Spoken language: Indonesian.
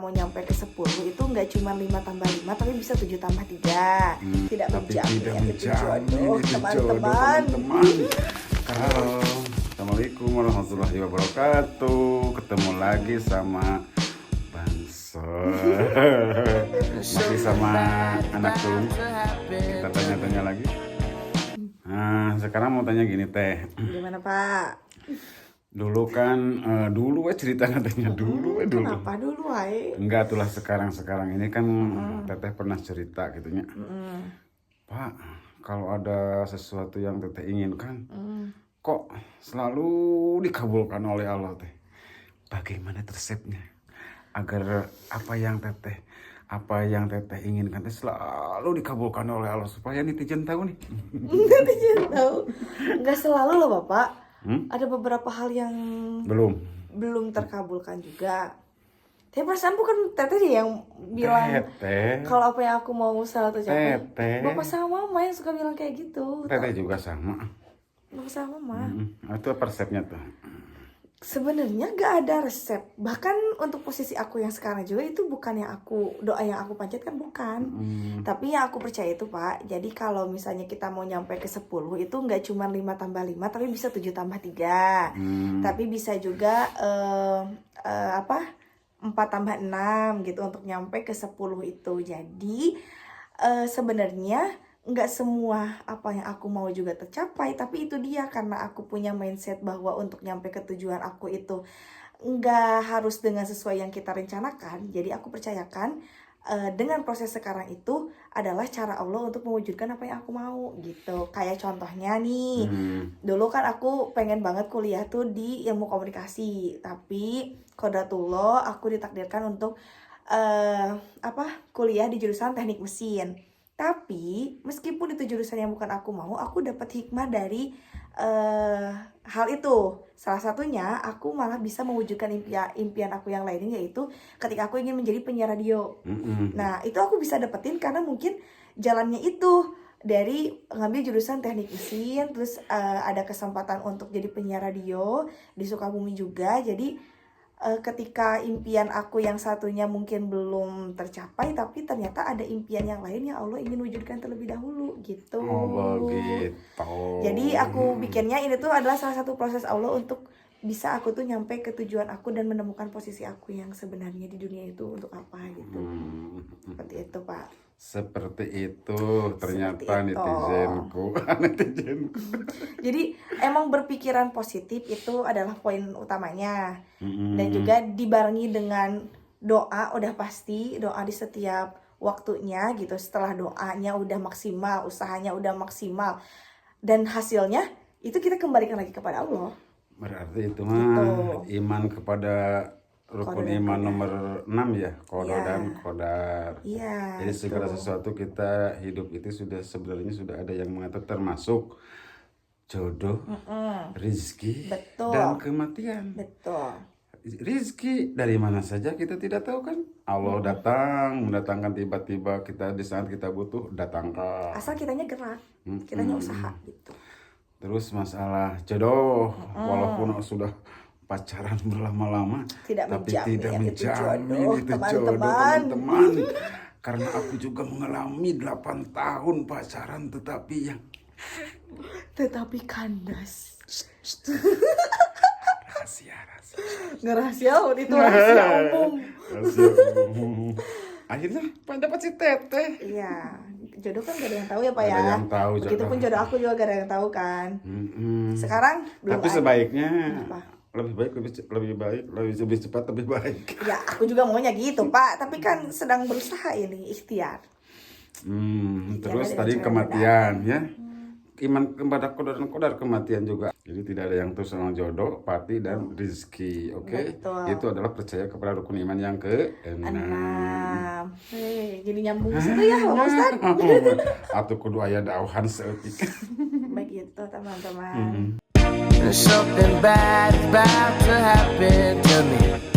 Mau nyampe ke 10 itu nggak cuma 5 tambah 5 tapi bisa 7 tambah 3. Tidak menjamin itu jodoh, teman-teman. Halo, assalamualaikum warahmatullahi wabarakatuh. Ketemu lagi sama Banso. Masih sama anak tuh. Kita tanya-tanya lagi. Nah, sekarang mau tanya gini teh. Gimana Pak? Dulu kan, dulu cerita katanya dulu. Kenapa dulu ay? Enggak, itulah sekarang ini kan teteh pernah cerita gitunya. Pak, kalau ada sesuatu yang teteh inginkan, kok selalu dikabulkan oleh Allah teh. Bagaimana resepnya agar apa yang teteh inginkan teh selalu dikabulkan oleh Allah, supaya netizen tahu nih. Netizen tahu. Nggak selalu loh Bapak. Ada beberapa hal yang belum terkabulkan juga. Tapi perasaan bukan teteh yang bilang kalau apa yang aku mau selalu tercapai. Bapak sama mama yang suka bilang kayak gitu. Teteh juga sama. Bapak sama mama. Itu resepnya tuh. Sebenarnya gak ada resep. Bahkan untuk posisi aku yang sekarang juga itu bukan yang doa yang aku panjatkan, bukan. Tapi yang aku percaya itu Pak. Jadi kalau misalnya kita mau nyampe ke 10 itu gak cuma 5 tambah 5 tapi bisa 7 tambah 3. Tapi bisa juga 4 tambah 6 gitu untuk nyampe ke 10 itu. Jadi sebenarnya nggak semua apa yang aku mau juga tercapai, tapi itu dia karena aku punya mindset bahwa untuk nyampe ke tujuan aku itu nggak harus dengan sesuai yang kita rencanakan. Jadi aku percayakan dengan proses sekarang itu adalah cara Allah untuk mewujudkan apa yang aku mau gitu. Kayak contohnya nih, dulu kan aku pengen banget kuliah tuh di ilmu komunikasi, tapi qadratullah aku ditakdirkan untuk kuliah di jurusan teknik mesin. Tapi meskipun itu jurusan yang bukan aku mau, aku dapat hikmah dari hal itu. Salah satunya aku malah bisa mewujudkan impian aku yang lainnya, yaitu ketika aku ingin menjadi penyiar radio. Nah itu aku bisa dapetin karena mungkin jalannya itu dari ngambil jurusan teknik mesin, terus ada kesempatan untuk jadi penyiar radio di Sukabumi juga. Jadi ketika impian aku yang satunya mungkin belum tercapai, tapi ternyata ada impian yang lain yang Allah ingin wujudkan terlebih dahulu gitu. Oh begitu. Jadi aku pikirnya ini tuh adalah salah satu proses Allah untuk bisa aku tuh nyampe ke tujuan aku dan menemukan posisi aku yang sebenarnya di dunia itu untuk apa gitu. Seperti itu Pak. Seperti itu ternyata netizenku. Jadi emang berpikiran positif itu adalah poin utamanya. Dan juga dibarengi dengan doa, udah pasti doa di setiap waktunya gitu. Setelah doanya udah maksimal, usahanya udah maksimal, dan hasilnya itu kita kembalikan lagi kepada Allah. Berarti itu mah iman kepada rukun iman nomor 6 ya, qada dan qadar. Jadi segala sesuatu kita hidup itu sebenarnya sudah ada yang mengatur, termasuk jodoh, rezeki, dan kematian. Rezeki dari mana saja kita tidak tahu kan. Allah mendatangkan tiba-tiba kita di saat kita butuh, datangkan. Asal kitanya gerak, kitanya usaha gitu. Terus masalah jodoh, walaupun sudah pacaran berlama-lama, tapi tidak menjamin itu jodoh, teman-teman. Karena aku juga mengalami 8 tahun pacaran tetapi kandas. Rahasia. Nggak itu rahasia umum. Akhirnya dapat si teteh. Iya, jodoh kan gak ada yang tahu ya Pak ya. Ada yang tahu. Begitupun jodoh aku juga gak ada yang tahu kan. Sekarang belum. Tapi sebaiknya lebih baik, lebih cepat lebih baik. Ya aku juga maunya gitu Pak, tapi kan sedang berusaha ini ikhtiar. Terus tadi kematian ya. Iman kepada qadar kematian juga. Jadi tidak ada yang terus sama jodoh, pati dan rezeki. Oke? Itu adalah percaya kepada rukun iman yang ke-6. Jadi nyambung ke situ ya Pak Ustaz. Atau kudu aya dauhan seeutik. Begitu teman-teman. Something bad is about to happen to me.